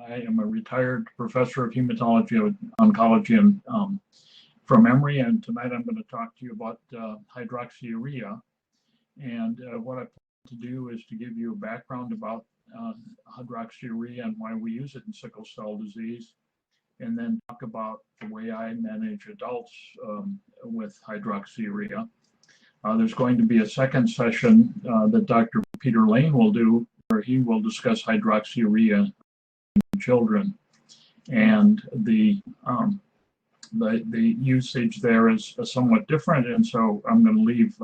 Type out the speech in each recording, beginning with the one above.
I am a retired professor of hematology and oncology from Emory, and tonight I'm going to talk to you about hydroxyurea. And what I plan to do is to give you a background about hydroxyurea and why we use it in sickle cell disease, and then talk about the way I manage adults with hydroxyurea. There's going to be a second session that Dr. Peter Lane will do, where he will discuss hydroxyurea in children, and the usage there is somewhat different, and so I'm going to leave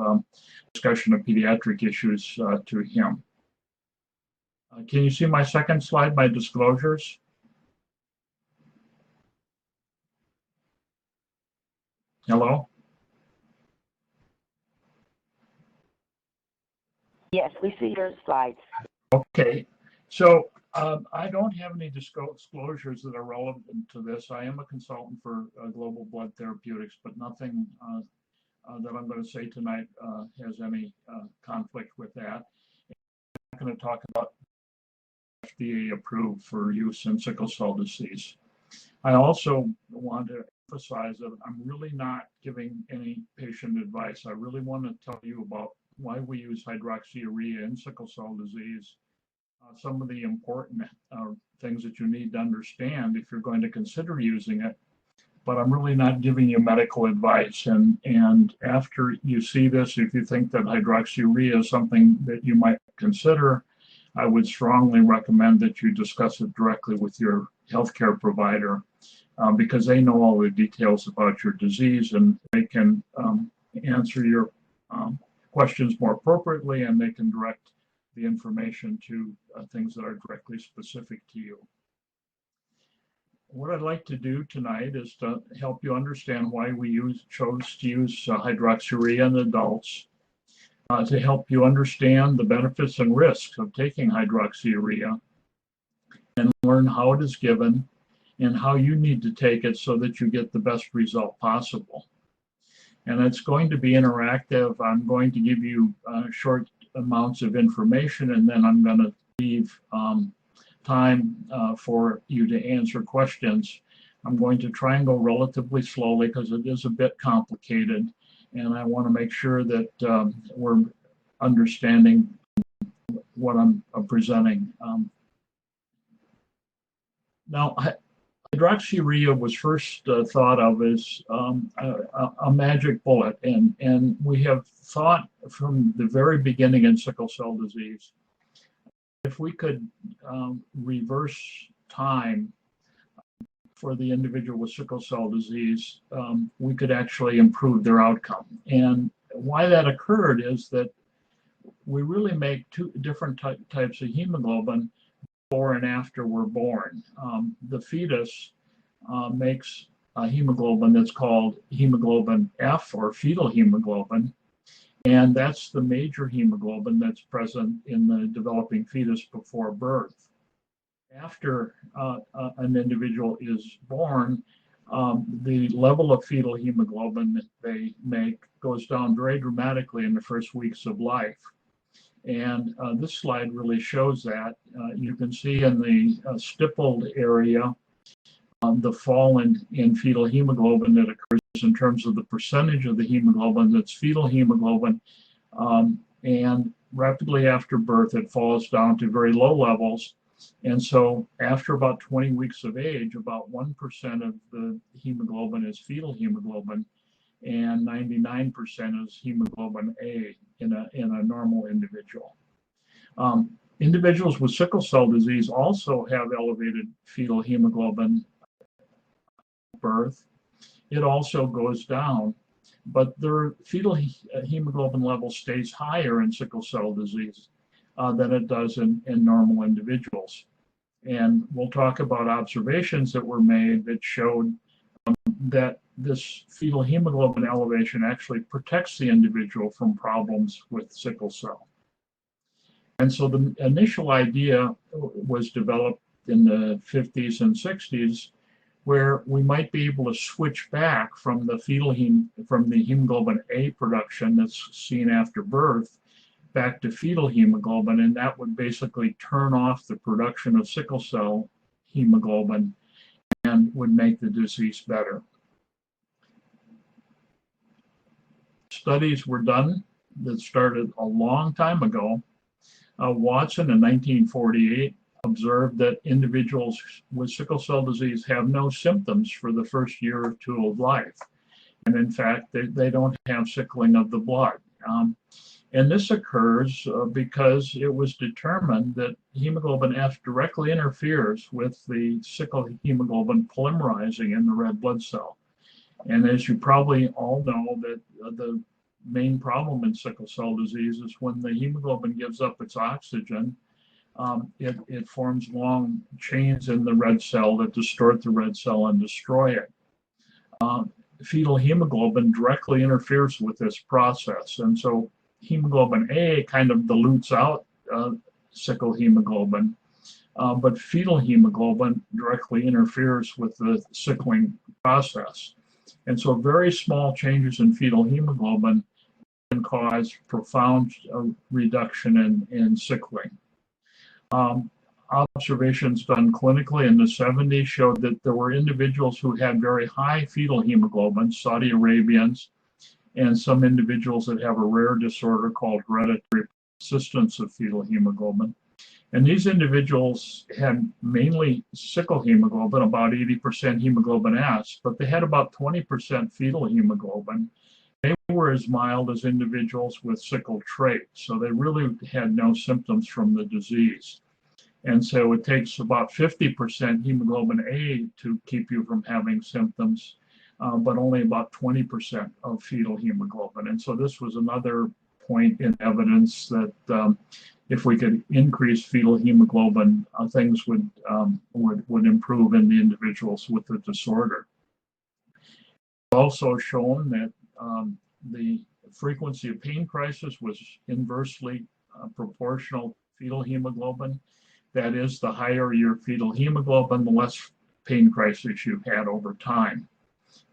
discussion of pediatric issues to him. Can you see my second slide, my disclosures? Hello? Yes, we see your slides. Okay, so I don't have any disclosures that are relevant to this. I am a consultant for Global Blood Therapeutics, but nothing that I'm going to say tonight has any conflict with that. I'm going to talk about FDA approved for use in sickle cell disease. I also want to emphasize that I'm really not giving any patient advice. I really want to tell you about why we use hydroxyurea in sickle cell disease, some of the important things that you need to understand if you're going to consider using it. But I'm really not giving you medical advice. And after you see this, if you think that hydroxyurea is something that you might consider, I would strongly recommend that you discuss it directly with your healthcare provider, because they know all the details about your disease, and they can answer your questions more appropriately, and they can direct the information to things that are directly specific to you. What I'd like to do tonight is to help you understand why we chose to use hydroxyurea in adults, to help you understand the benefits and risks of taking hydroxyurea, and learn how it is given and how you need to take it so that you get the best result possible. And it's going to be interactive. I'm going to give you short amounts of information, and then I'm going to leave time for you to answer questions. I'm going to try and go relatively slowly because it is a bit complicated, and I want to make sure that we're understanding what I'm presenting. Now, hydroxyurea was first thought of as a magic bullet, and we have thought from the very beginning in sickle cell disease, if we could reverse time for the individual with sickle cell disease, we could actually improve their outcome. And why that occurred is that we really make two different types of hemoglobin before and after we're born. The fetus makes a hemoglobin that's called hemoglobin F, or fetal hemoglobin, and that's the major hemoglobin that's present in the developing fetus before birth. After an individual is born, the level of fetal hemoglobin that they make goes down very dramatically in the first weeks of life. And this slide really shows that. You can see in the stippled area the fall in fetal hemoglobin that occurs in terms of the percentage of the hemoglobin that's fetal hemoglobin. And rapidly after birth, it falls down to very low levels. And so after about 20 weeks of age, about 1% of the hemoglobin is fetal hemoglobin, and 99% is hemoglobin A in a normal individual. Individuals with sickle cell disease also have elevated fetal hemoglobin at birth. It also goes down, but their fetal hemoglobin level stays higher in sickle cell disease than it does in normal individuals. And we'll talk about observations that were made that showed that this fetal hemoglobin elevation actually protects the individual from problems with sickle cell. And so the initial idea was developed in the 50s and 60s, where we might be able to switch back from the hemoglobin A production that's seen after birth back to fetal hemoglobin, and that would basically turn off the production of sickle cell hemoglobin and would make the disease better. Studies were done that started a long time ago. Watson in 1948 observed that individuals with sickle cell disease have no symptoms for the first year or two of life. And in fact, they don't have sickling of the blood. And this occurs because it was determined that hemoglobin F directly interferes with the sickle hemoglobin polymerizing in the red blood cell. And as you probably all know, that the main problem in sickle cell disease is when the hemoglobin gives up its oxygen, it forms long chains in the red cell that distort the red cell and destroy it. Fetal hemoglobin directly interferes with this process. And so hemoglobin A kind of dilutes out sickle hemoglobin, but fetal hemoglobin directly interferes with the sickling process. And so very small changes in fetal hemoglobin can cause profound reduction in sickling. Observations done clinically in the 70s showed that there were individuals who had very high fetal hemoglobin, Saudi Arabians, and some individuals that have a rare disorder called hereditary persistence of fetal hemoglobin. And these individuals had mainly sickle hemoglobin, about 80% hemoglobin S, but they had about 20% fetal hemoglobin. They were as mild as individuals with sickle trait, so they really had no symptoms from the disease. And so it takes about 50% hemoglobin A to keep you from having symptoms, but only about 20% of fetal hemoglobin. And so this was another point in evidence that if we could increase fetal hemoglobin, things would improve in the individuals with the disorder. It's also shown that the frequency of pain crisis was inversely proportional to fetal hemoglobin. That is, the higher your fetal hemoglobin, the less pain crisis you've had over time.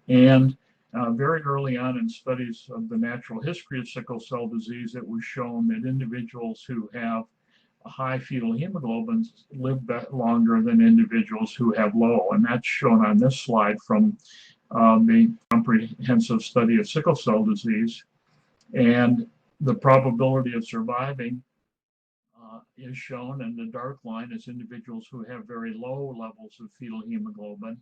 And very early on in studies of the natural history of sickle cell disease, it was shown that individuals who have a high fetal hemoglobin live longer than individuals who have low. And that's shown on this slide from the comprehensive study of sickle cell disease. And the probability of surviving is shown in the dark line as individuals who have very low levels of fetal hemoglobin.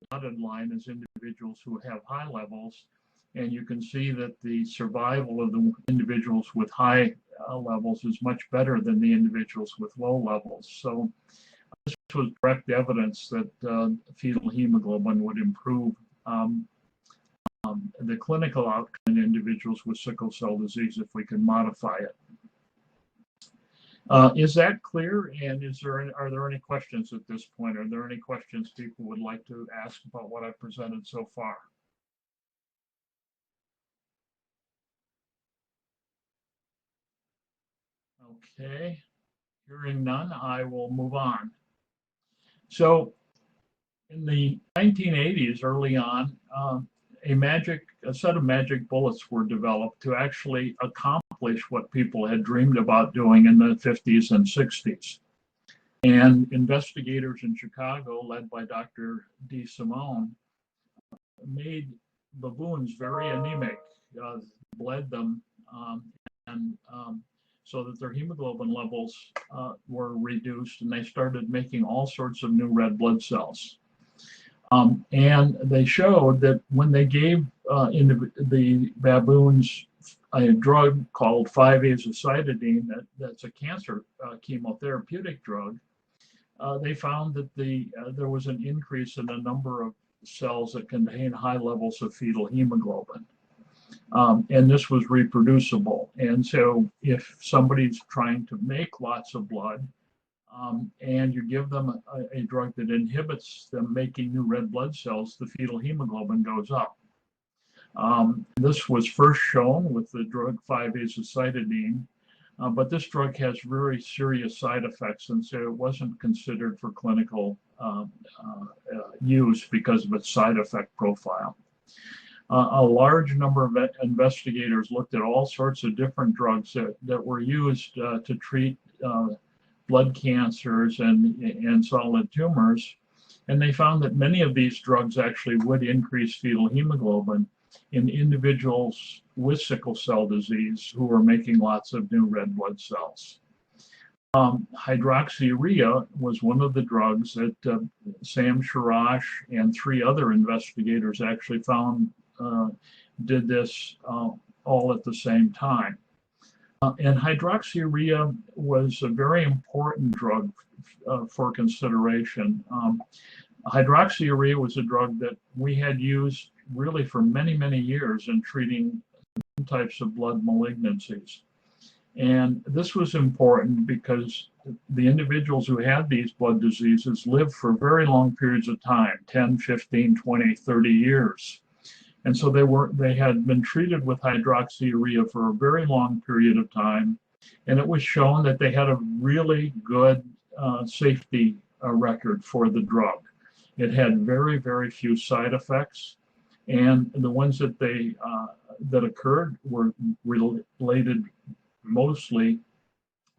The dotted line is individuals who have high levels, and you can see that the survival of the individuals with high levels is much better than the individuals with low levels. So this was direct evidence that fetal hemoglobin would improve the clinical outcome in individuals with sickle cell disease if we can modify it. Is that clear? And are there any questions at this point? Are there any questions people would like to ask about what I've presented so far? Okay, hearing none, I will move on. So in the 1980s, early on, a set of magic bullets were developed to actually accomplish what people had dreamed about doing in the 50s and 60s. And investigators in Chicago, led by Dr. D. Simone, made baboons very anemic, bled them, so that their hemoglobin levels were reduced, and they started making all sorts of new red blood cells. And they showed that when they gave the baboons a drug called 5-azacitidine, that's a cancer chemotherapeutic drug, they found that there was an increase in the number of cells that contain high levels of fetal hemoglobin. And this was reproducible. And so if somebody's trying to make lots of blood, and you give them a drug that inhibits them making new red blood cells, the fetal hemoglobin goes up. This was first shown with the drug 5-azacitidine, but this drug has very serious side effects, and so it wasn't considered for clinical use because of its side effect profile. A large number of investigators looked at all sorts of different drugs that were used to treat blood cancers and solid tumors. And they found that many of these drugs actually would increase fetal hemoglobin in individuals with sickle cell disease who are making lots of new red blood cells. Hydroxyurea was one of the drugs that Sam Sharash and 3 other investigators actually found did this all at the same time. And hydroxyurea was a very important drug for consideration. Hydroxyurea was a drug that we had used really for many, many years in treating types of blood malignancies. And this was important because the individuals who had these blood diseases lived for very long periods of time, 10, 15, 20, 30 years. And so they had been treated with hydroxyurea for a very long period of time. And it was shown that they had a really good safety record for the drug. It had very, very few side effects. And the ones that that occurred were related mostly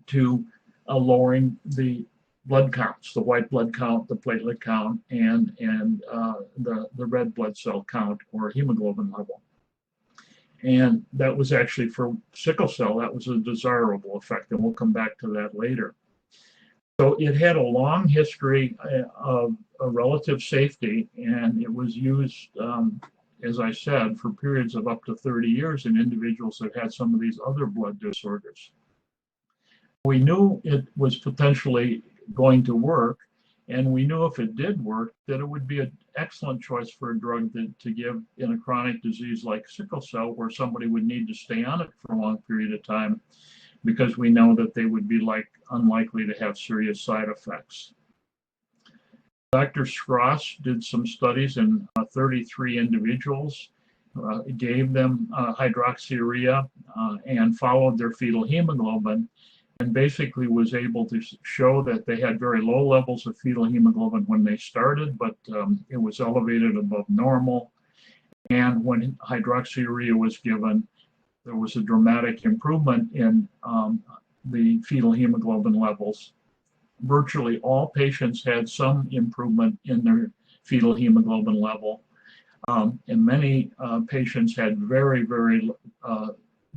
to lowering the blood counts, the white blood count, the platelet count, and the red blood cell count or hemoglobin level. And that was actually for sickle cell, that was a desirable effect, and we'll come back to that later. So it had a long history of relative safety, and it was used, as I said, for periods of up to 30 years in individuals that had some of these other blood disorders. We knew it was potentially going to work, and we knew if it did work, that it would be an excellent choice for a drug to give in a chronic disease like sickle cell, where somebody would need to stay on it for a long period of time, because we know that they would be unlikely to have serious side effects. Dr. Schross did some studies in 33 individuals, gave them hydroxyurea and followed their fetal hemoglobin, and basically was able to show that they had very low levels of fetal hemoglobin when they started, but it was elevated above normal. And when hydroxyurea was given, there was a dramatic improvement in the fetal hemoglobin levels. Virtually all patients had some improvement in their fetal hemoglobin level. And many patients had very, very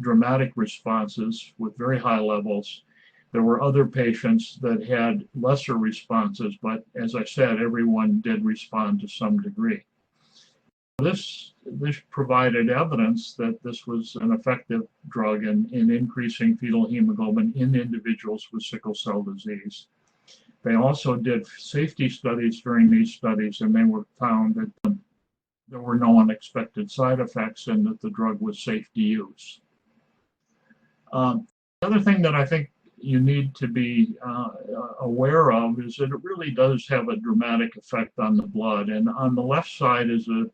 dramatic responses with very high levels. There were other patients that had lesser responses, but as I said, everyone did respond to some degree. This provided evidence that this was an effective drug in increasing fetal hemoglobin in individuals with sickle cell disease. They also did safety studies during these studies, and they were found that there were no unexpected side effects and that the drug was safe to use. The other thing that I think you need to be aware of is that it really does have a dramatic effect on the blood. And on the left side is a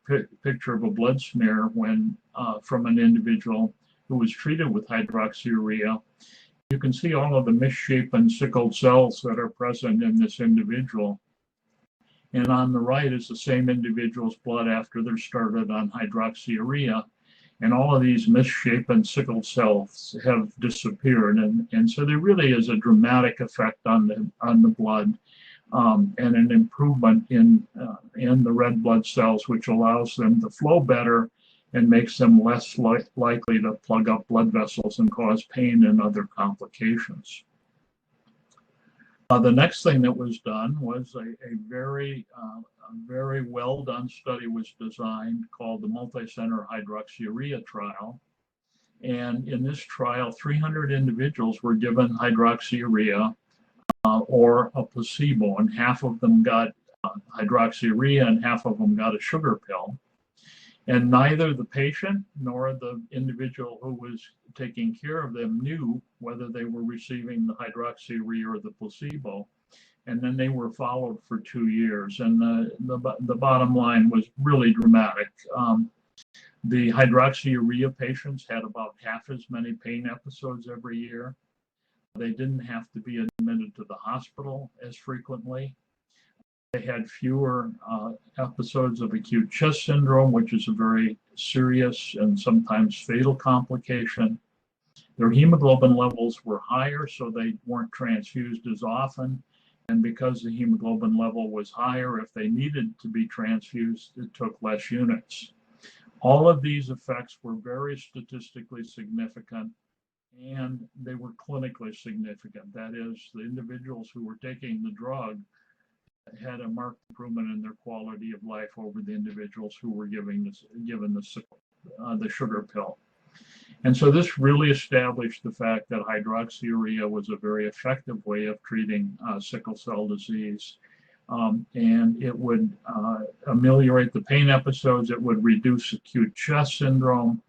picture of a blood smear when from an individual who was treated with hydroxyurea. You can see all of the misshapen sickled cells that are present in this individual. And on the right is the same individual's blood after they're started on hydroxyurea. And all of these misshapen sickled cells have disappeared. And so there really is a dramatic effect on the blood and an improvement in the red blood cells, which allows them to flow better and makes them less likely to plug up blood vessels and cause pain and other complications. The next thing that was done was a very well done study was designed called the multi-center hydroxyurea trial. And in this trial, 300 individuals were given hydroxyurea or a placebo, and half of them got hydroxyurea and half of them got a sugar pill. And neither the patient nor the individual who was taking care of them knew whether they were receiving the hydroxyurea or the placebo. And then they were followed for 2 years. And the bottom line was really dramatic. The hydroxyurea patients had about half as many pain episodes every year. They didn't have to be admitted to the hospital as frequently. They had fewer episodes of acute chest syndrome, which is a very serious and sometimes fatal complication. Their hemoglobin levels were higher, so they weren't transfused as often. And because the hemoglobin level was higher, if they needed to be transfused, it took less units. All of these effects were very statistically significant, and they were clinically significant. That is, the individuals who were taking the drug had a marked improvement in their quality of life over the individuals who were given the sugar pill. And so this really established the fact that hydroxyurea was a very effective way of treating sickle cell disease. And it would ameliorate the pain episodes. It would reduce acute chest syndrome.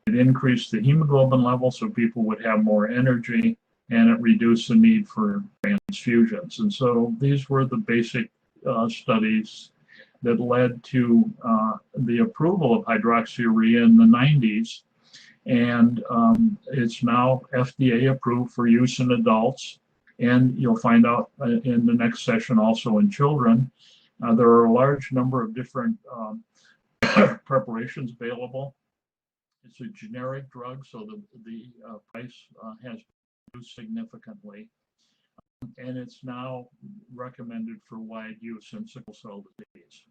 It increased the hemoglobin level so people would have more energy, and it reduced the need for transfusions. And so these were the basic studies that led to the approval of hydroxyurea in the 90s. And it's now FDA approved for use in adults. And you'll find out in the next session also in children. There are a large number of different preparations available. It's a generic drug, so the price has reduced significantly. And it's now recommended for wide use in sickle cell disease.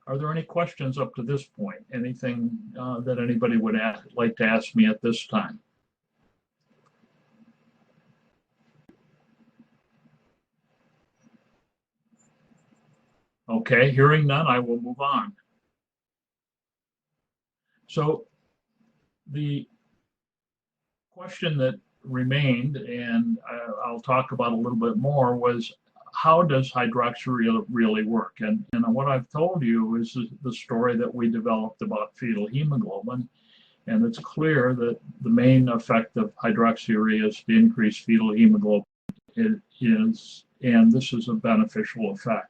Are there any questions up to this point? Anything that anybody would like to ask me at this time? Okay, hearing none, I will move on. So the question that remained, and I'll talk about a little bit more, was how does hydroxyurea really work? And what I've told you is the story that we developed about fetal hemoglobin. And it's clear that the main effect of hydroxyurea is to increase fetal hemoglobin. And this is a beneficial effect.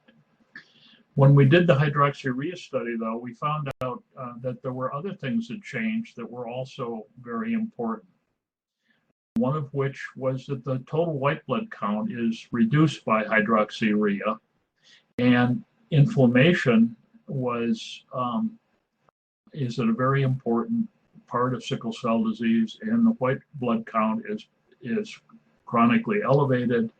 When we did the hydroxyurea study, though, we found out that there were other things that changed that were also very important. One of which was that the total white blood count is reduced by hydroxyurea, and inflammation is a very important part of sickle cell disease, and the white blood count is chronically elevated.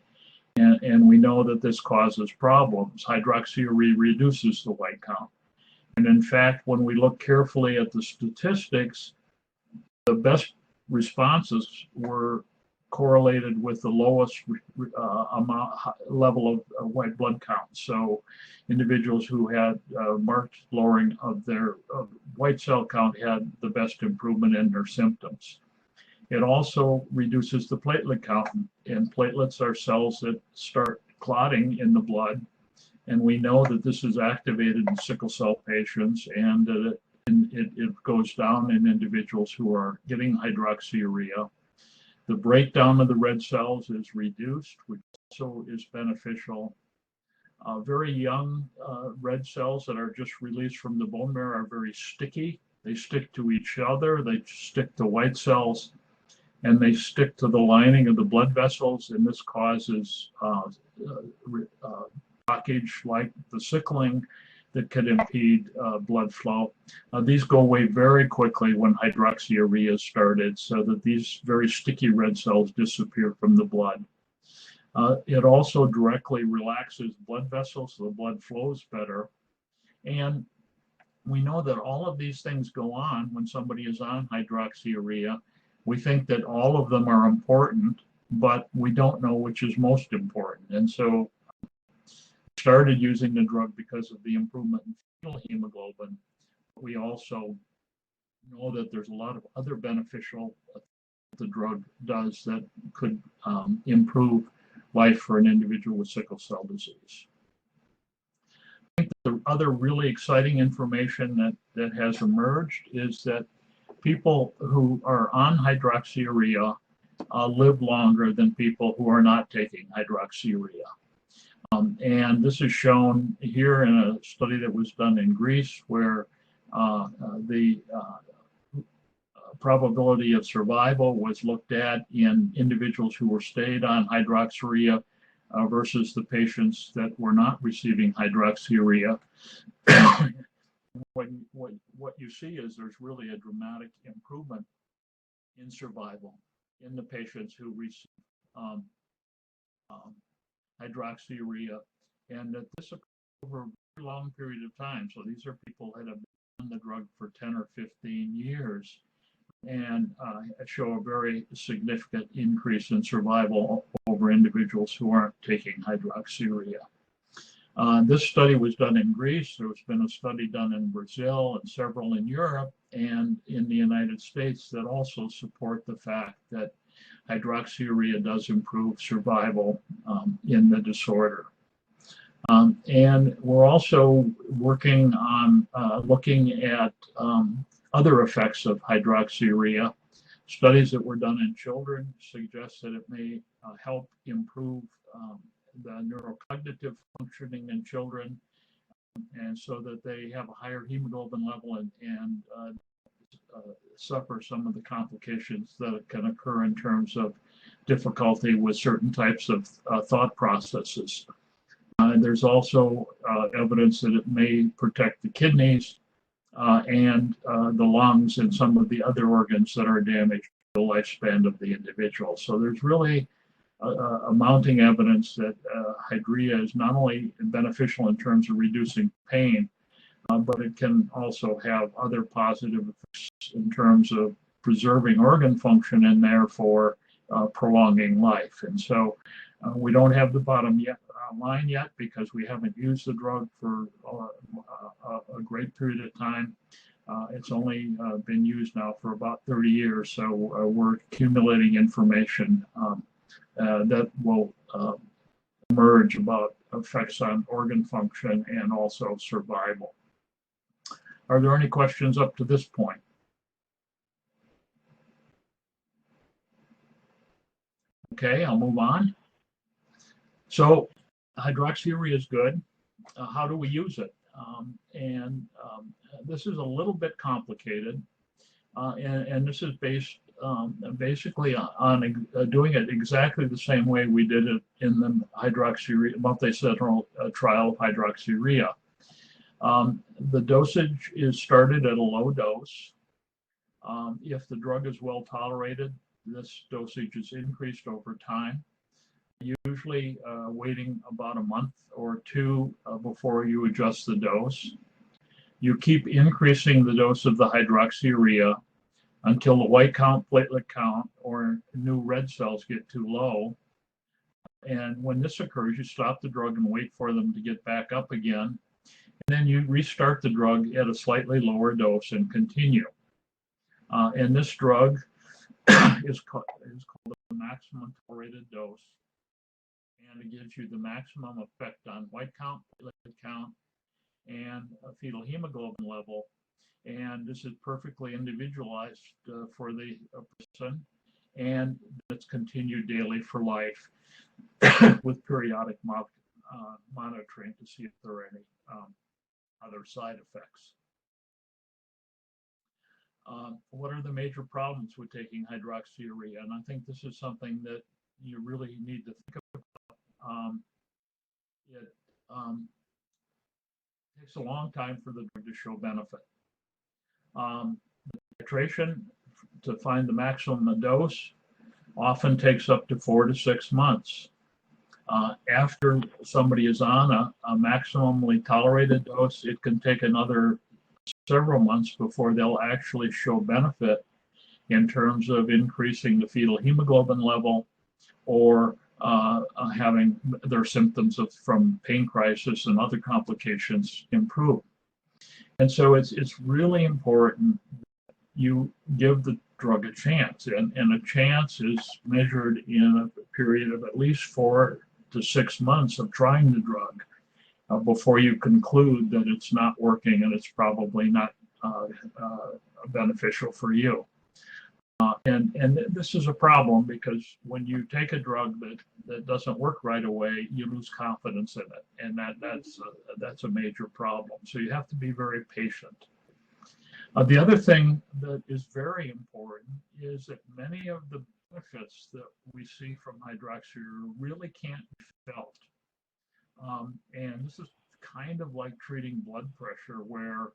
And we know that this causes problems. Hydroxyurea reduces the white count. And in fact, when we look carefully at the statistics, the best responses were correlated with the lowest level of white blood count. So individuals who had marked lowering of their white cell count had the best improvement in their symptoms. It also reduces the platelet count, and platelets are cells that start clotting in the blood. And we know that this is activated in sickle cell patients, and it goes down in individuals who are getting hydroxyurea. The breakdown of the red cells is reduced, which also is beneficial. Very young red cells that are just released from the bone marrow are very sticky. They stick to each other, they stick to white cells, and they stick to the lining of the blood vessels, and this causes blockage like the sickling that could impede blood flow. These go away very quickly when hydroxyurea is started, so that these very sticky red cells disappear from the blood. It also directly relaxes blood vessels, so the blood flows better. And we know that all of these things go on when somebody is on hydroxyurea. We think that all of them are important, but we don't know which is most important. And so started using the drug because of the improvement in fetal hemoglobin. We also know that there's a lot of other beneficial the drug does that could improve life for an individual with sickle cell disease. I think the other really exciting information that has emerged is that people who are on hydroxyurea live longer than people who are not taking hydroxyurea. And this is shown here in a study that was done in Greece, where the probability of survival was looked at in individuals who were stayed on hydroxyurea versus the patients that were not receiving hydroxyurea. What you see is there's really a dramatic improvement in survival in the patients who receive um, um, hydroxyurea, and that this occurs over a very long period of time. So these are people that have been on the drug for 10 or 15 years and show a very significant increase in survival over individuals who aren't taking hydroxyurea. This study was done in Greece. There's been a study done in Brazil and several in Europe and in the United States that also support the fact that hydroxyurea does improve survival in the disorder. And we're also working on looking at other effects of hydroxyurea. Studies that were done in children suggest that it may help improve the neurocognitive functioning in children, and so that they have a higher hemoglobin level and suffer some of the complications that can occur in terms of difficulty with certain types of thought processes. There's also evidence that it may protect the kidneys and the lungs and some of the other organs that are damaged the lifespan of the individual. So there's really a mounting evidence that hydrea is not only beneficial in terms of reducing pain, but it can also have other positive effects in terms of preserving organ function and therefore prolonging life. And so we don't have the bottom line yet because we haven't used the drug for a great period of time. It's only been used now for about 30 years, so we're accumulating information that will emerge about effects on organ function and also survival. Are there any questions up to this point? Okay, I'll move on. So hydroxyurea is good. How do we use it? This is a little bit complicated, and this is based basically on doing it exactly the same way we did it in the hydroxyurea multicentral trial of hydroxyurea. The dosage is started at a low dose. If the drug is well tolerated, this dosage is increased over time, usually waiting about a month or two before you adjust the dose. You keep increasing the dose of the hydroxyurea until the white count, platelet count, or new red cells get too low. And when this occurs, you stop the drug and wait for them to get back up again. And then you restart the drug at a slightly lower dose and continue. And this drug is called the maximum tolerated dose. And it gives you the maximum effect on white count, platelet count, and fetal hemoglobin level. And this is perfectly individualized for the person, and it's continued daily for life with periodic monitoring to see if there are any other side effects. What are the major problems with taking hydroxyurea? And I think this is something that you really need to think about. It takes a long time for the drug to show benefit. The titration to find the maximum dose often takes up to 4 to 6 months. After somebody is on a maximally tolerated dose, it can take another several months before they'll actually show benefit in terms of increasing the fetal hemoglobin level or having their symptoms from pain crisis and other complications improve. And so it's really important that you give the drug a chance, and a chance is measured in a period of at least 4 to 6 months of trying the drug before you conclude that it's not working and it's probably not beneficial for you. And this is a problem because when you take a drug that doesn't work right away, you lose confidence in it, and that's a major problem. So you have to be very patient. The other thing that is very important is that many of the benefits that we see from hydroxyurea really can't be felt. And this is kind of like treating blood pressure, where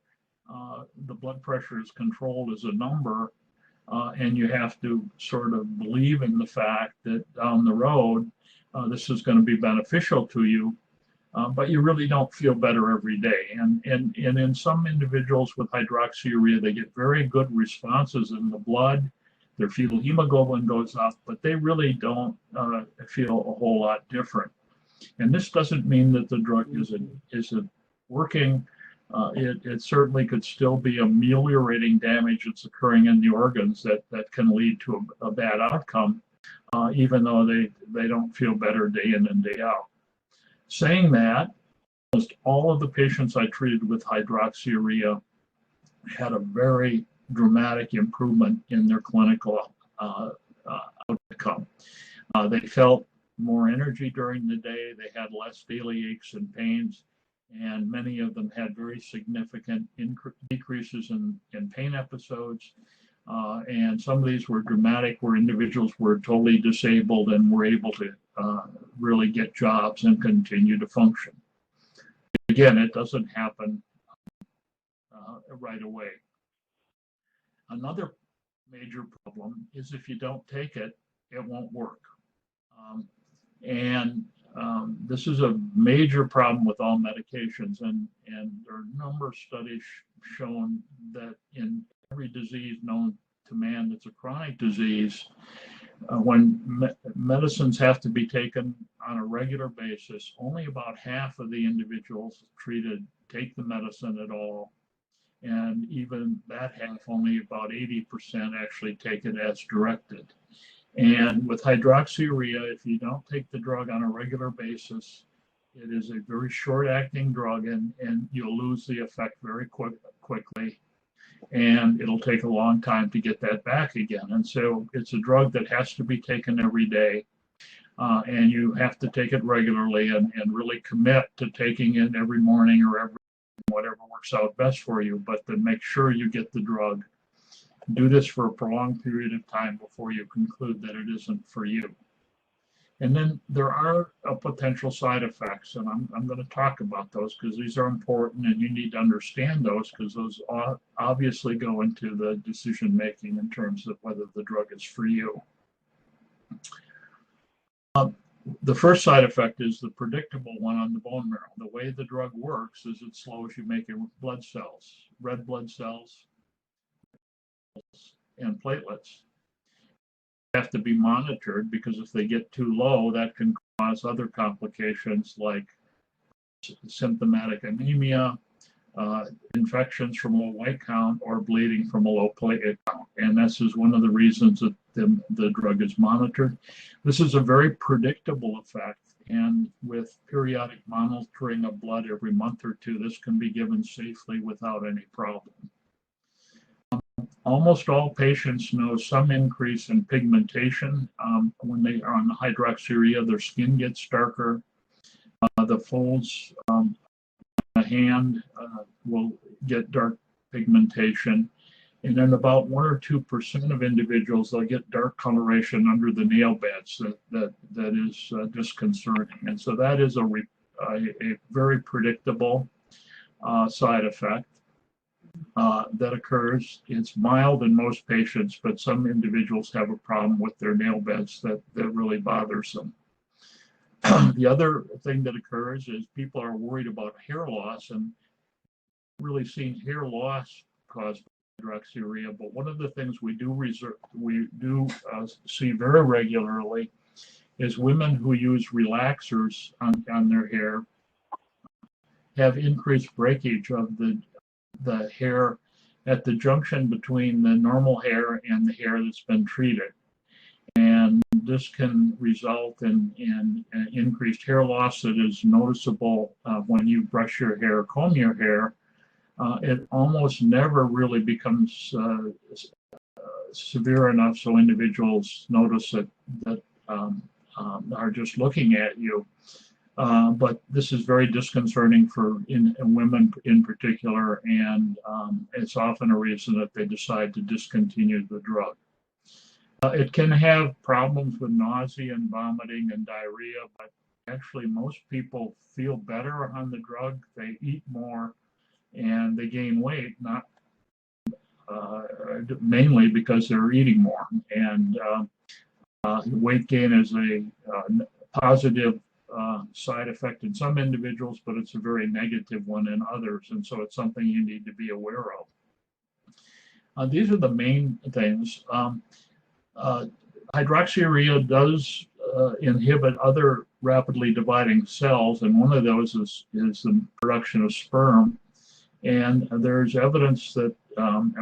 the blood pressure is controlled as a number, and you have to sort of believe in the fact that down the road, this is going to be beneficial to you, but you really don't feel better every day. And in some individuals with hydroxyurea, they get very good responses in the blood. Their fetal hemoglobin goes up, but they really don't feel a whole lot different. And this doesn't mean that the drug isn't working. It certainly could still be ameliorating damage that's occurring in the organs that can lead to a bad outcome, even though they don't feel better day in and day out. Saying that, almost all of the patients I treated with hydroxyurea had a very dramatic improvement in their clinical outcome. They felt more energy during the day, they had less daily aches and pains, and many of them had very significant decreases in pain episodes. And some of these were dramatic, where individuals were totally disabled and were able to really get jobs and continue to function. Again, it doesn't happen right away. Another major problem is if you don't take it, it won't work. This is a major problem with all medications, and there are a number of studies shown that in every disease known to man that's a chronic disease, when medicines have to be taken on a regular basis, only about half of the individuals treated take the medicine at all. And even that half, only about 80% actually take it as directed. And with hydroxyurea, if you don't take the drug on a regular basis, it is a very short-acting drug, and you'll lose the effect very quickly. And it'll take a long time to get that back again. And so it's a drug that has to be taken every day. And you have to take it regularly and really commit to taking it every morning or every whatever works out best for you, but then make sure you get the drug. Do this for a prolonged period of time before you conclude that it isn't for you. And then there are potential side effects, and I'm going to talk about those because these are important, and you need to understand those because those obviously go into the decision making in terms of whether the drug is for you. The first side effect is the predictable one on the bone marrow. The way the drug works is it slows you making blood cells, red blood cells, and platelets. Have to be monitored because if they get too low, that can cause other complications like symptomatic anemia, infections from a low white count, or bleeding from a low platelet count. And this is one of the reasons that the drug is monitored. This is a very predictable effect, and with periodic monitoring of blood every month or two, this can be given safely without any problem. Almost all patients know some increase in pigmentation. When they are on the hydroxyurea, their skin gets darker. The folds on the hand will get dark pigmentation. And then about 1 or 2% of individuals, they'll get dark coloration under the nail beds that is disconcerting. And so that is a very predictable side effect. That occurs. It's mild in most patients, but some individuals have a problem with their nail beds that really bothers them. The other thing that occurs is people are worried about hair loss, and really seen hair loss caused by hydroxyurea. But one of the things we do see very regularly is women who use relaxers on their hair have increased breakage of the hair at the junction between the normal hair and the hair that's been treated. And this can result in increased hair loss that is noticeable when you brush your hair, comb your hair. It almost never really becomes severe enough so individuals notice that are just looking at you. But this is very disconcerting for women in particular, and it's often a reason that they decide to discontinue the drug. It can have problems with nausea and vomiting and diarrhea, but actually most people feel better on the drug. They eat more and they gain weight, not mainly because they're eating more. And weight gain is a positive side effect in some individuals, but it's a very negative one in others. And so it's something you need to be aware of. These are the main things. Hydroxyurea does inhibit other rapidly dividing cells, and one of those is the production of sperm. And there's evidence that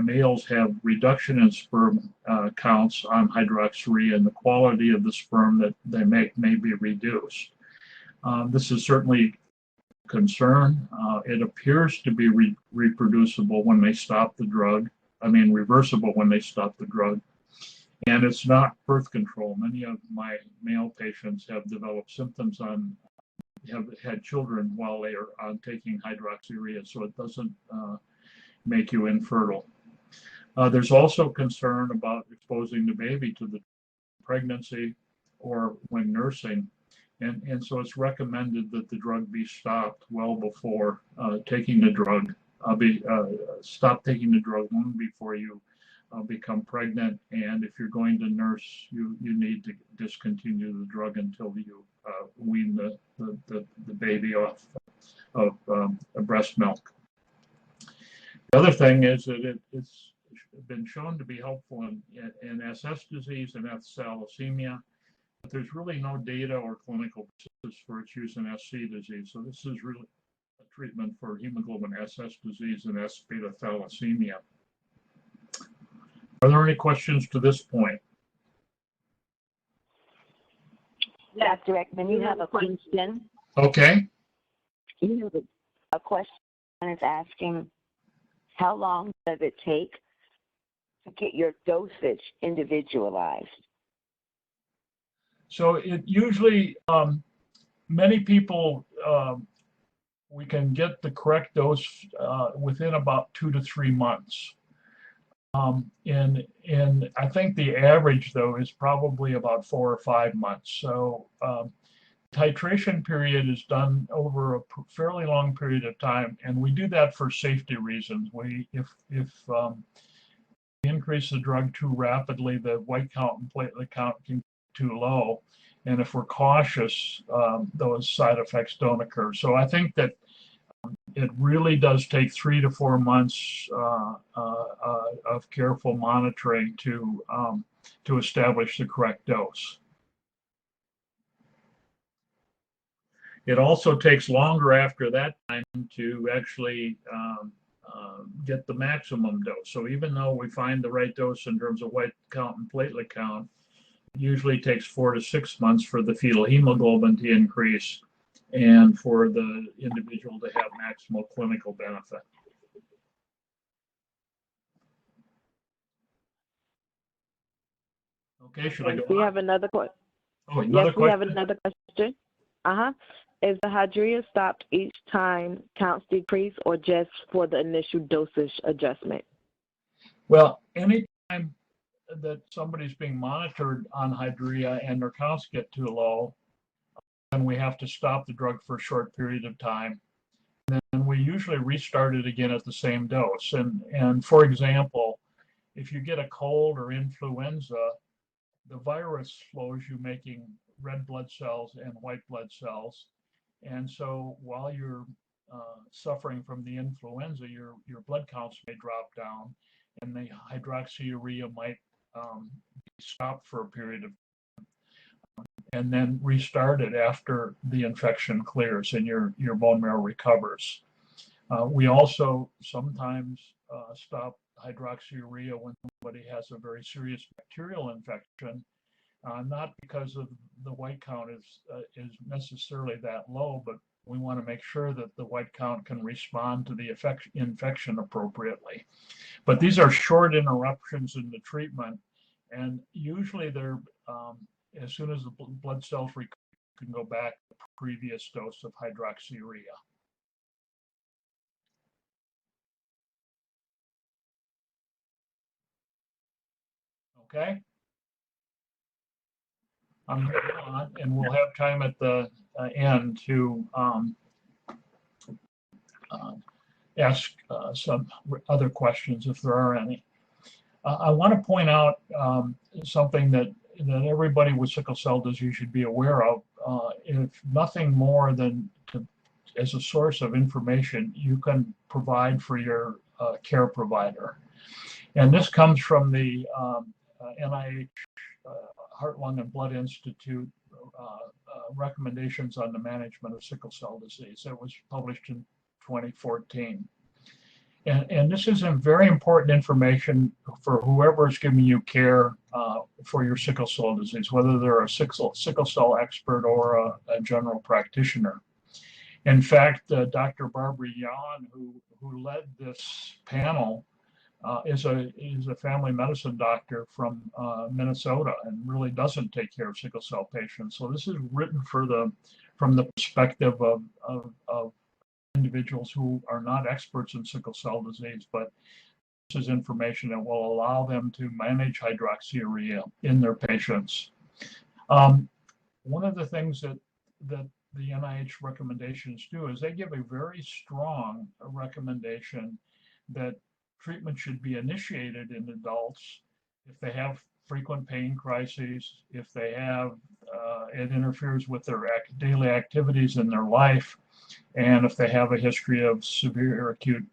males have reduction in sperm counts on hydroxyurea, and the quality of the sperm that they make may be reduced. This is certainly a concern. It appears to be reproducible when they stop the drug. I mean, reversible when they stop the drug. And it's not birth control. Many of my male patients have developed symptoms have had children while they are taking hydroxyurea, so it doesn't make you infertile. There's also concern about exposing the baby to the pregnancy or when nursing, and so it's recommended that the drug be stopped well before taking the drug. Stop taking the drug long before you become pregnant, and if you're going to nurse, you need to discontinue the drug until you wean the baby off of breast milk. The other thing is that it's been shown to be helpful in SS disease and F thalassemia, but there's really no data or clinical basis for its use in SC disease. So this is really a treatment for hemoglobin SS disease and S beta thalassemia. Are there any questions to this point? Dr. Ekman, you have a question. Okay. You have a question is asking, how long does it take to get your dosage individualized? So it usually, many people, we can get the correct dose within about 2 to 3 months. And I think the average, though, is probably about 4 or 5 months. So titration period is done over a fairly long period of time, and we do that for safety reasons. If we increase the drug too rapidly, the white count and platelet count can be too low, and if we're cautious, those side effects don't occur. So I think that it really does take 3 to 4 months of careful monitoring to establish the correct dose. It also takes longer after that time to actually get the maximum dose. So even though we find the right dose in terms of white count and platelet count, it usually takes 4 to 6 months for the fetal hemoglobin to increase and for the individual to have maximal clinical benefit. Okay, should I go on? We have another question. Oh, another question? We have another question. Is the hydroxyurea stopped each time counts decrease or just for the initial dosage adjustment? Well, anytime that somebody's being monitored on hydroxyurea and their counts get too low, then we have to stop the drug for a short period of time. And then we usually restart it again at the same dose. And for example, if you get a cold or influenza, the virus slows you making red blood cells and white blood cells. And so while you're suffering from the influenza, your blood counts may drop down, and the hydroxyurea might be stopped for a period of time, and then restart it after the infection clears and your bone marrow recovers. We also sometimes stop hydroxyurea when somebody has a very serious bacterial infection, not because of the white count is necessarily that low, but we want to make sure that the white count can respond to the infection appropriately. But these are short interruptions in the treatment, and usually they're as soon as the blood cells recover, you can go back to the previous dose of hydroxyurea. Okay. I'm moving on, and we'll have time at the end to ask some other questions if there are any. I want to point out something that everybody with sickle cell disease should be aware of. If nothing more than as a source of information you can provide for your care provider. And this comes from the NIH Heart, Lung, and Blood Institute recommendations on the management of sickle cell disease. It was published in 2014. And this is a very important information for whoever is giving you care for your sickle cell disease, whether they're a sickle cell expert or a general practitioner. In fact, Dr. Barbara Yan, who led this panel, is a family medicine doctor from Minnesota and really doesn't take care of sickle cell patients. So this is written from the perspective of individuals who are not experts in sickle cell disease, but this is information that will allow them to manage hydroxyurea in their patients. One of the things that the NIH recommendations do is they give a very strong recommendation that treatment should be initiated in adults if they have frequent pain crises, if they have it interferes with their daily activities in their life, and if they have a history of severe acute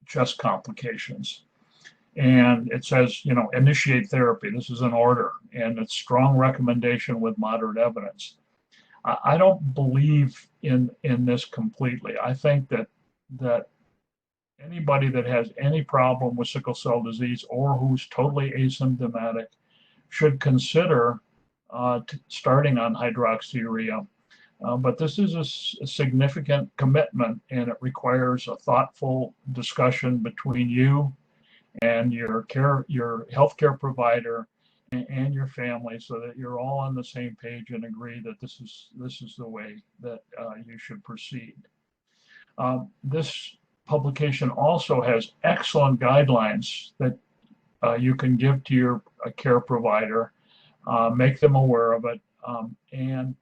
chest complications. And it says, initiate therapy. This is an order, and it's strong recommendation with moderate evidence. I don't believe in this completely. I think that anybody that has any problem with sickle cell disease or who's totally asymptomatic should consider starting on hydroxyurea. But this is a significant commitment, and it requires a thoughtful discussion between you and your healthcare provider and your family, so that you're all on the same page and agree that this is the way that you should proceed. This publication also has excellent guidelines that you can give to your care provider, make them aware of it, and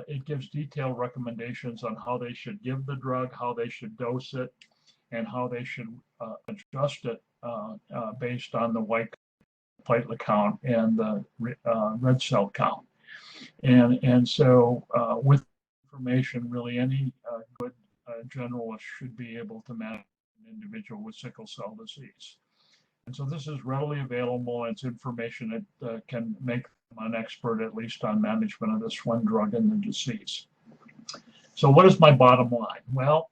it gives detailed recommendations on how they should give the drug, how they should dose it, and how they should adjust it based on the white platelet count and the red cell count. And so with information, really any good generalist should be able to manage an individual with sickle cell disease. And so this is readily available. It's information that can make them an expert, at least on management of this one drug and the disease. So what is my bottom line? Well,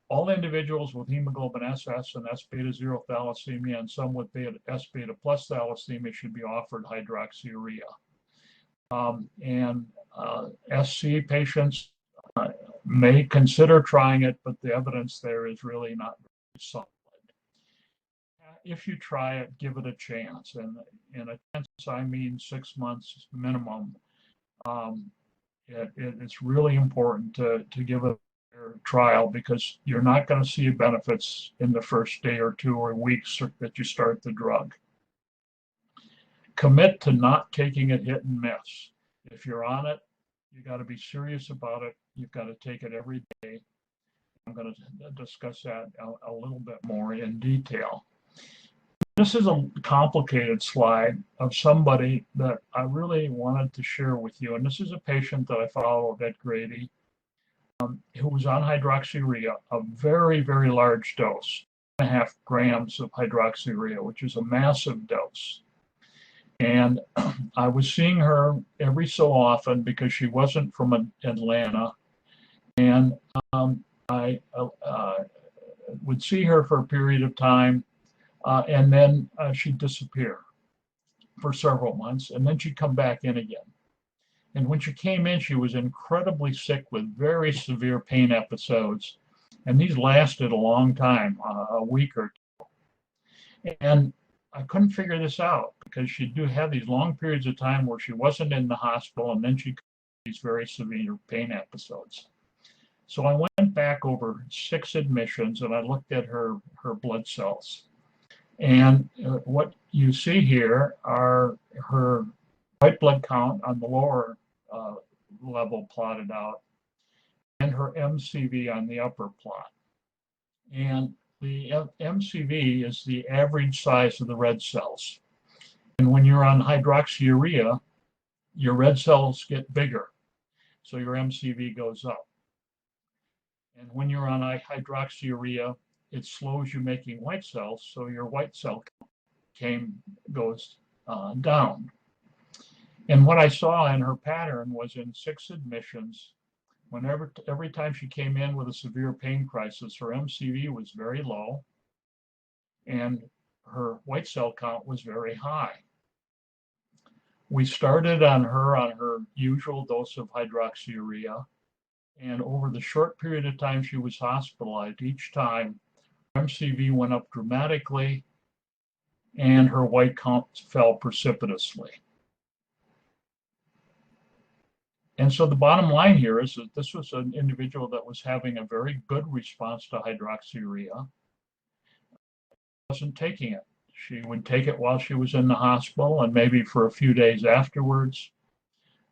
all individuals with hemoglobin SS and S beta 0 thalassemia and some with S beta plus thalassemia should be offered hydroxyurea. SC patients may consider trying it, but the evidence there is really not very solid. If you try it, give it a chance. And in a chance, I mean 6 months minimum. It's really important to give it a trial, because you're not going to see benefits in the first day or two or weeks that you start the drug. Commit to not taking it hit and miss. If you're on it, you got to be serious about it. You've got to take it every day. I'm going to discuss that a little bit more in detail. This is a complicated slide of somebody that I really wanted to share with you. And this is a patient that I followed at Grady, who was on hydroxyurea, a very, very large dose, 2.5 grams of hydroxyurea, which is a massive dose. And I was seeing her every so often because she wasn't from Atlanta. And I would see her for a period of time, and then she'd disappear for several months, and then she'd come back in again. And when she came in, she was incredibly sick with very severe pain episodes, and these lasted a long time, a week or two. And I couldn't figure this out, because she do have these long periods of time where she wasn't in the hospital, and then she got these very severe pain episodes. So I went back over 6 admissions, and I looked at her blood cells. And what you see here are her white blood count on the lower level plotted out, and her MCV on the upper plot. And The MCV is the average size of the red cells. And when you're on hydroxyurea, your red cells get bigger, so your MCV goes up. And when you're on hydroxyurea, it slows you making white cells, so your white cell count goes down. And what I saw in her pattern was in 6 admissions, every time she came in with a severe pain crisis, her MCV was very low and her white cell count was very high. We started on her usual dose of hydroxyurea, and over the short period of time she was hospitalized, each time MCV went up dramatically and her white count fell precipitously. And so the bottom line here is that this was an individual that was having a very good response to hydroxyurea. Wasn't taking it. She would take it while she was in the hospital, and maybe for a few days afterwards.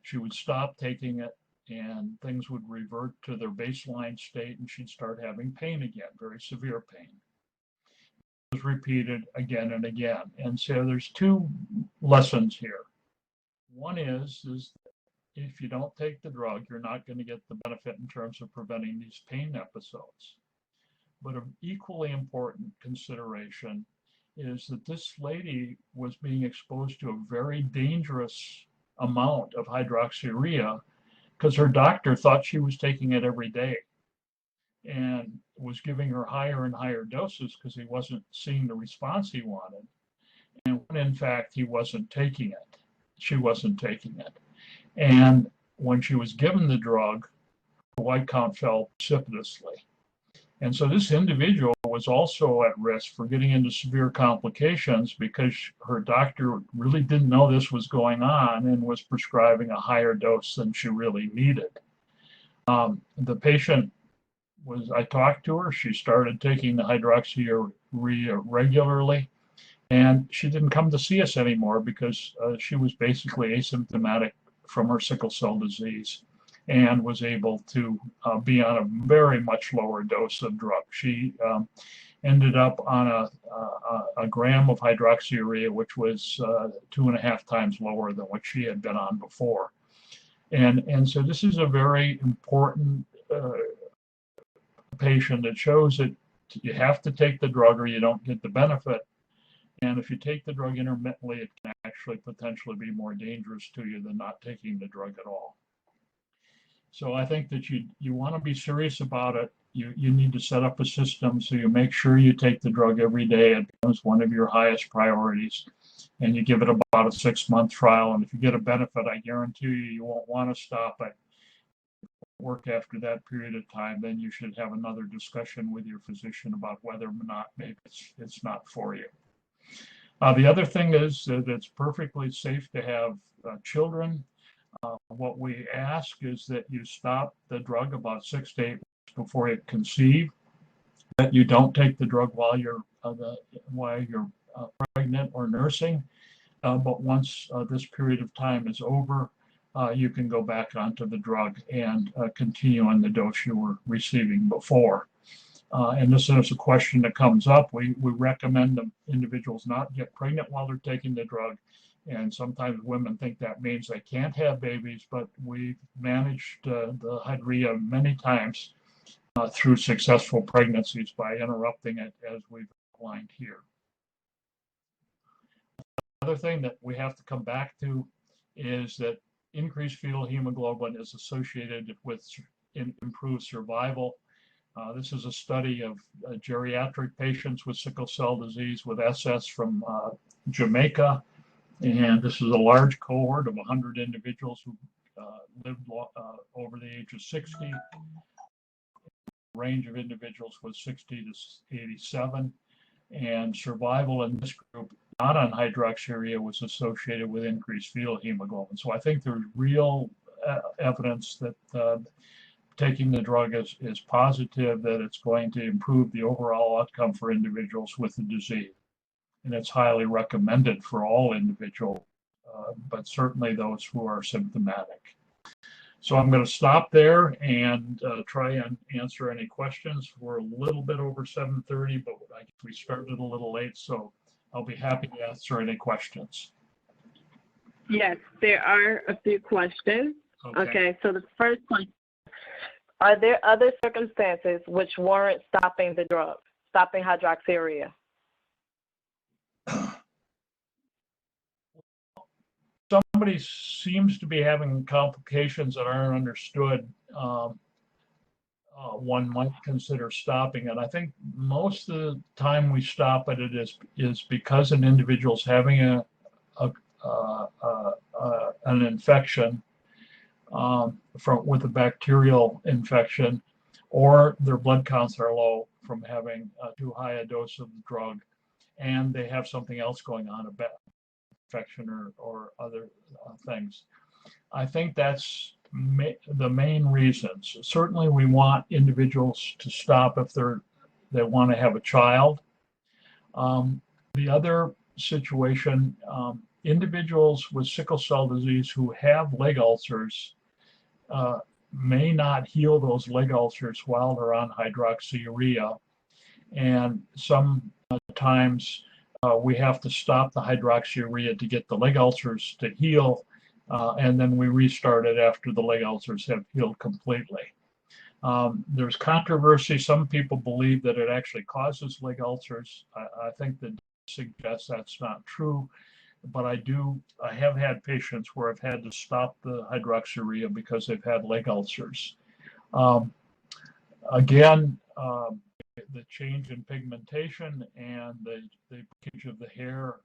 She would stop taking it and things would revert to their baseline state and she'd start having pain again, very severe pain. It was repeated again and again. And so there's 2 lessons here. One is if you don't take the drug, you're not going to get the benefit in terms of preventing these pain episodes. But an equally important consideration is that this lady was being exposed to a very dangerous amount of hydroxyurea because her doctor thought she was taking it every day and was giving her higher and higher doses because he wasn't seeing the response he wanted. And when in fact he wasn't taking it, she wasn't taking it. And when she was given the drug, the white count fell precipitously. And so this individual was also at risk for getting into severe complications because her doctor really didn't know this was going on and was prescribing a higher dose than she really needed. The patient I talked to her, she started taking the hydroxyurea regularly, and she didn't come to see us anymore because she was basically asymptomatic from her sickle cell disease and was able to be on a very much lower dose of drug. She ended up on a gram of hydroxyurea, which was 2.5 times lower than what she had been on before. And so this is a very important patient that shows that you have to take the drug or you don't get the benefit. And if you take the drug intermittently, it can actually potentially be more dangerous to you than not taking the drug at all. So I think that you want to be serious about it. You need to set up a system so you make sure you take the drug every day. It becomes one of your highest priorities. And you give it about a 6-month trial. And if you get a benefit, I guarantee you won't want to stop it. Work after that period of time, then you should have another discussion with your physician about whether or not maybe it's not for you. The other thing is that it's perfectly safe to have children. What we ask is that you stop the drug about 6 to 8 weeks before you conceive, that you don't take the drug while you're pregnant or nursing, but once this period of time is over, you can go back onto the drug and continue on the dose you were receiving before. And this is a question that comes up. We recommend the individuals not get pregnant while they're taking the drug. And sometimes women think that means they can't have babies, but we've managed the hydrea many times through successful pregnancies by interrupting it as we've outlined here. Another thing that we have to come back to is that increased fetal hemoglobin is associated with improved survival. This is a study of geriatric patients with sickle cell disease with SS from Jamaica. And this is a large cohort of 100 individuals who lived over the age of 60. The range of individuals was 60 to 87. And survival in this group, not on hydroxyurea, was associated with increased fetal hemoglobin. So I think there's real evidence that taking the drug is positive, that it's going to improve the overall outcome for individuals with the disease. And it's highly recommended for all individuals, but certainly those who are symptomatic. So I'm going to stop there and try and answer any questions. We're a little bit over 7:30, but we started a little late, so I'll be happy to answer any questions. Yes, there are a few questions. Okay, so the first question, are there other circumstances which warrant stopping the drug, stopping hydroxyurea? Somebody seems to be having complications that aren't understood. One might consider stopping it. I think most of the time we stop it is because an individual's having an infection with a bacterial infection, or their blood counts are low from having too high a dose of the drug, and they have something else going on, a bad infection or other things. I think that's the main reasons. Certainly we want individuals to stop if they want to have a child. The other situation, individuals with sickle cell disease who have leg ulcers may not heal those leg ulcers while they're on hydroxyurea. And sometimes we have to stop the hydroxyurea to get the leg ulcers to heal, and then we restart it after the leg ulcers have healed completely. There's controversy. Some people believe that it actually causes leg ulcers. I think that suggests that's not true, but I have had patients where I've had to stop the hydroxyurea because they've had leg ulcers. Again, the change in pigmentation and the breakage of the hair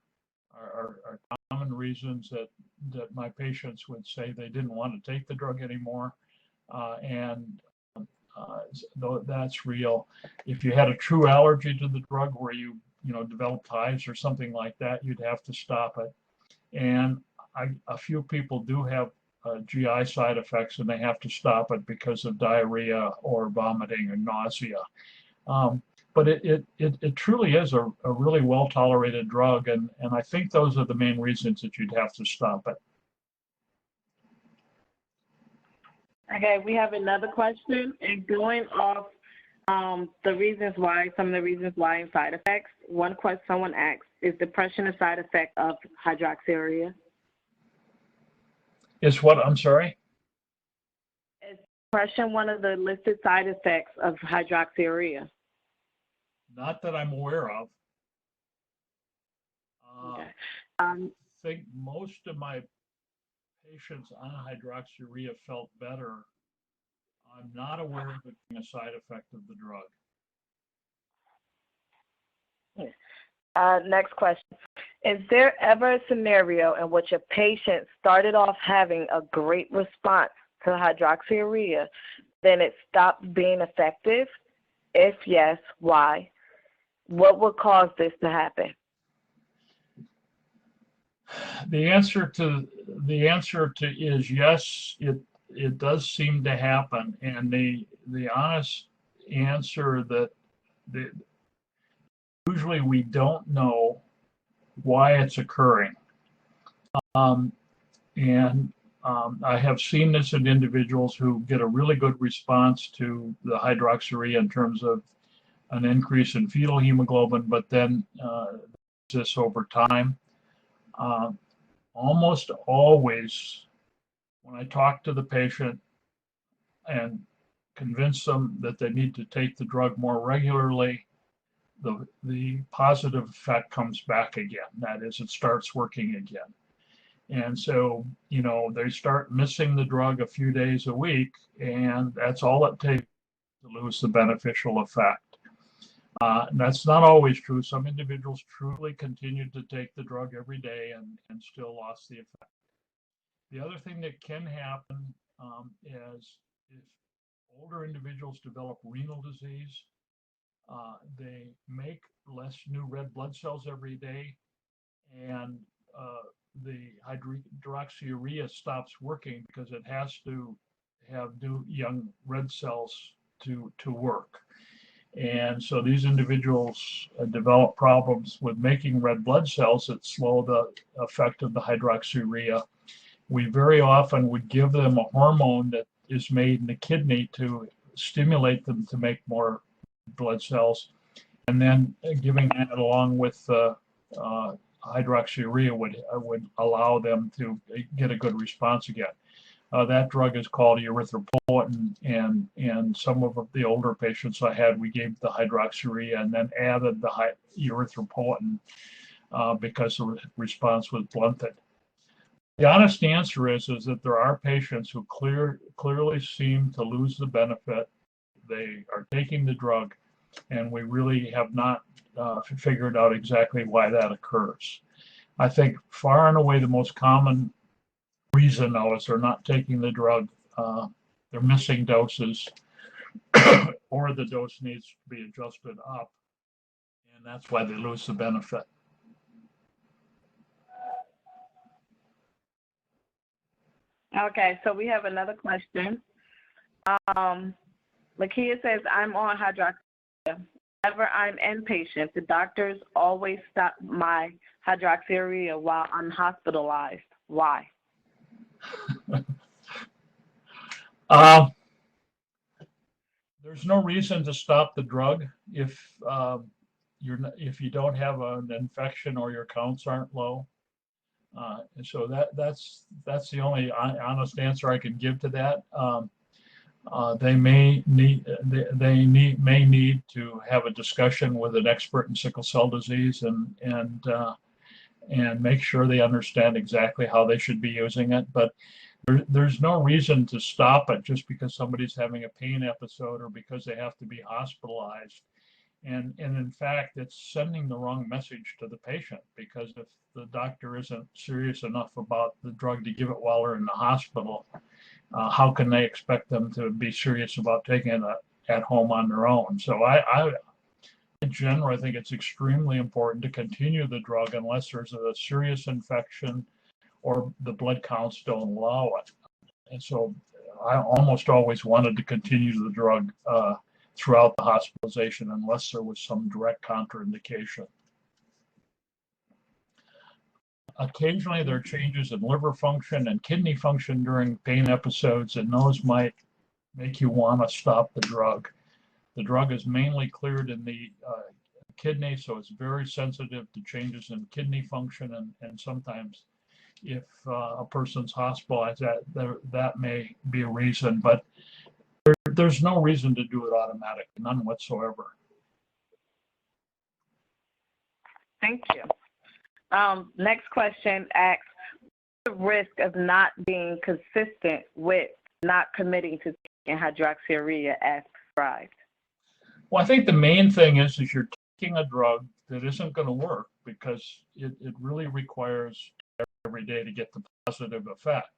are common reasons that my patients would say they didn't want to take the drug anymore, though that's real. If you had a true allergy to the drug where you developed hives or something like that, you'd have to stop it. And a few people do have GI side effects, and they have to stop it because of diarrhea or vomiting or nausea. But it truly is a really well-tolerated drug, and I think those are the main reasons that you'd have to stop it. Okay, we have another question, and going off some of the reasons why and side effects. One question someone asked, is depression a side effect of hydroxyurea? Is what? I'm sorry? Is depression one of the listed side effects of hydroxyurea? Not that I'm aware of. Okay. I think most of my patients on hydroxyurea felt better. I'm not aware of it being a side effect of the drug. Next question. Is there ever a scenario in which a patient started off having a great response to hydroxyurea, then it stopped being effective? If yes, why? What would cause this to happen? The answer to is yes, it does seem to happen, and the honest answer that usually we don't know why it's occurring. I have seen this in individuals who get a really good response to the hydroxyurea in terms of an increase in fetal hemoglobin, but then this over time. Almost always, when I talk to the patient and convince them that they need to take the drug more regularly, the positive effect comes back again. That is, it starts working again. And so, they start missing the drug a few days a week, and that's all it takes to lose the beneficial effect. That's not always true. Some individuals truly continued to take the drug every day and still lost the effect. The other thing that can happen is if older individuals develop renal disease, they make less new red blood cells every day, and the hydroxyurea stops working because it has to have new young red cells to work. And so these individuals develop problems with making red blood cells that slow the effect of the hydroxyurea. we very often would give them a hormone that is made in the kidney to stimulate them to make more blood cells. And then giving that along with hydroxyurea would allow them to get a good response again. That drug is called erythropoietin, and some of the older patients I had, we gave the hydroxyurea and then added the erythropoietin because the response was blunted. The honest answer is that there are patients who clearly seem to lose the benefit. They are taking the drug, and we really have not figured out exactly why that occurs. I think far and away the most common reason, though, is they're not taking the drug. They're missing doses, or the dose needs to be adjusted up, and that's why they lose the benefit. Okay, so we have another question. Lakia says, I'm on hydroxyurea. Whenever I'm inpatient, the doctors always stop my hydroxyurea while I'm hospitalized. Why? There's no reason to stop the drug if if you don't have an infection or your counts aren't low. And so that's the only honest answer I can give to that. They may need to have a discussion with an expert in sickle cell disease and make sure they understand exactly how they should be using it. But there's no reason to stop it just because somebody's having a pain episode or because they have to be hospitalized. And in fact, it's sending the wrong message to the patient, because if the doctor isn't serious enough about the drug to give it while they're in the hospital, how can they expect them to be serious about taking it at home on their own? So in general, I think it's extremely important to continue the drug unless there's a serious infection or the blood counts don't allow it. And so I almost always wanted to continue the drug throughout the hospitalization unless there was some direct contraindication. Occasionally there are changes in liver function and kidney function during pain episodes, and those might make you want to stop the drug. The drug is mainly cleared in the kidney, so it's very sensitive to changes in kidney function, and sometimes if a person's hospitalized, that may be a reason, but there's no reason to do it automatically, none whatsoever. Thank you. Next question asks, what's the risk of not being consistent with not committing to taking hydroxyurea as prescribed? Well, I think the main thing is you're taking a drug that isn't going to work because it really requires every day to get the positive effect.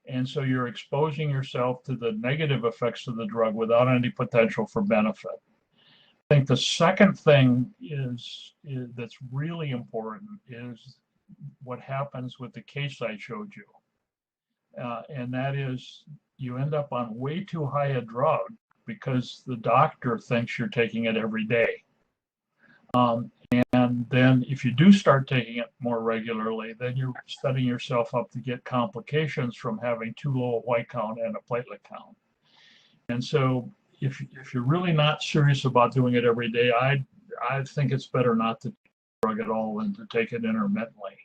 And so you're exposing yourself to the negative effects of the drug without any potential for benefit. I think the second thing is that's really important is what happens with the case I showed you. And that is you end up on way too high a drug because the doctor thinks you're taking it every day. And then if you do start taking it more regularly, then you're setting yourself up to get complications from having too low a white count and a platelet count. And so if you're really not serious about doing it every day, I think it's better not to take the drug at all than to take it intermittently.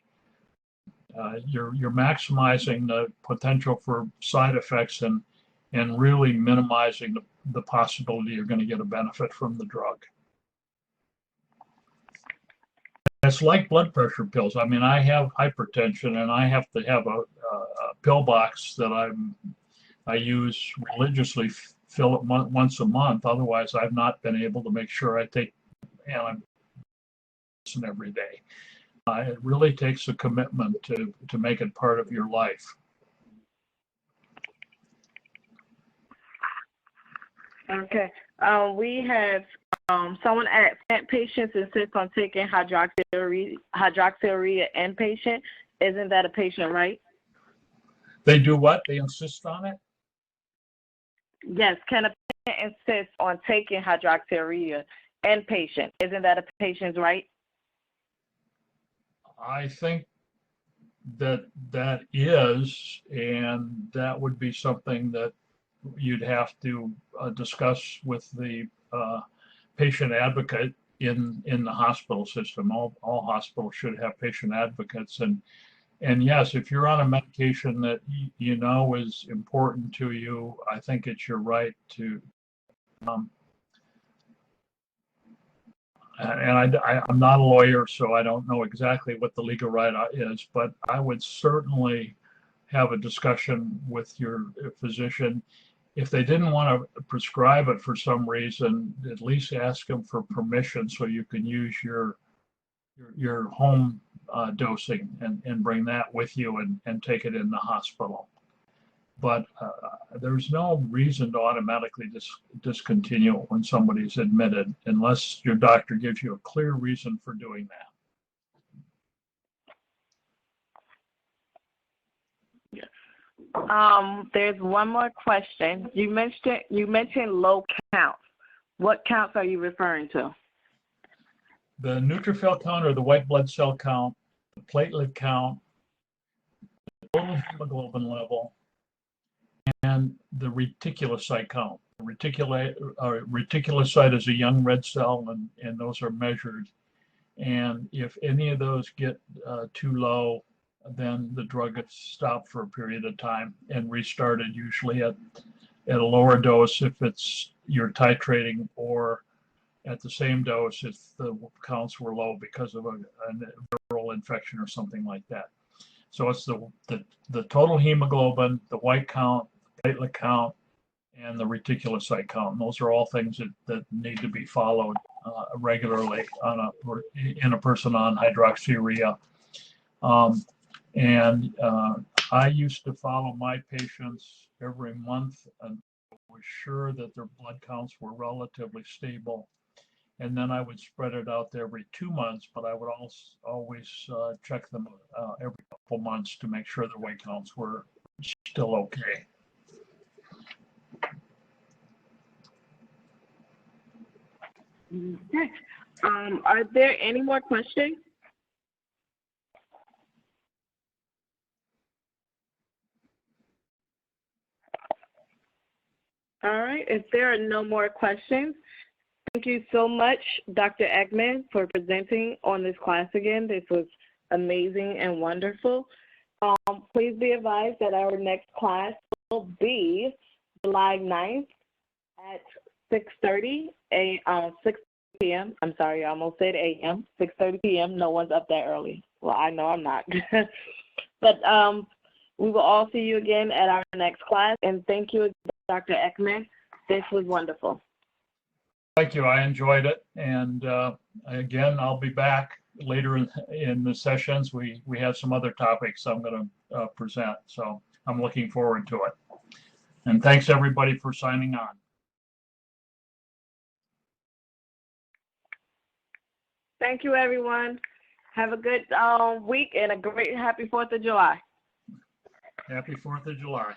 You're maximizing the potential for side effects and really minimizing the possibility you're going to get a benefit from the drug. It's like blood pressure pills. I mean, I have hypertension and I have to have a pill box that I use religiously, fill it once a month. Otherwise, I've not been able to make sure I take antidepressant every day. It really takes a commitment to make it part of your life. Okay. We have someone asked, patients insist on taking hydroxyurea inpatient. Isn't that a patient right? They do what? They insist on it? Yes. Can a patient insist on taking hydroxyurea inpatient? Isn't that a patient's right? I think that is, and that would be something that you'd have to discuss with the patient advocate in the hospital system. All hospitals should have patient advocates, and yes, if you're on a medication that you know is important to you, I think it's your right to. And I'm not a lawyer, so I don't know exactly what the legal right is, but I would certainly have a discussion with your physician. If they didn't want to prescribe it for some reason, at least ask them for permission so you can use your home dosing and bring that with you and take it in the hospital. But there's no reason to automatically discontinue when somebody's admitted unless your doctor gives you a clear reason for doing that. There's one more question. You mentioned low counts. What counts are you referring to? The neutrophil count or the white blood cell count, the platelet count, the total hemoglobin level, and the reticulocyte count. Reticulocyte is a young red cell, and those are measured. And if any of those get too low, then the drug gets stopped for a period of time and restarted, usually at a lower dose if you're titrating, or at the same dose if the counts were low because of a viral infection or something like that. So it's the total hemoglobin, the white count, platelet count, and the reticulocyte count. And those are all things that need to be followed regularly in a person on hydroxyurea. I used to follow my patients every month and was sure that their blood counts were relatively stable. And then I would spread it out to every 2 months, but I would always check them every couple months to make sure the white counts were still okay. Okay. Are there any more questions? All right. If there are no more questions, thank you so much, Dr. Ekman, for presenting on this class again. This was amazing and wonderful. Please be advised that our next class will be July 9th at 6:30 p.m. I'm sorry, I almost said a.m. 6:30 p.m. No one's up that early. Well, I know I'm not. But we will all see you again at our next class. And thank you, Dr. Ekman. This was wonderful. Thank you. I enjoyed it. And again, I'll be back later in the sessions. We have some other topics I'm going to present. So I'm looking forward to it. And thanks, everybody, for signing on. Thank you, everyone. Have a good week and a great happy 4th of July. Happy 4th of July.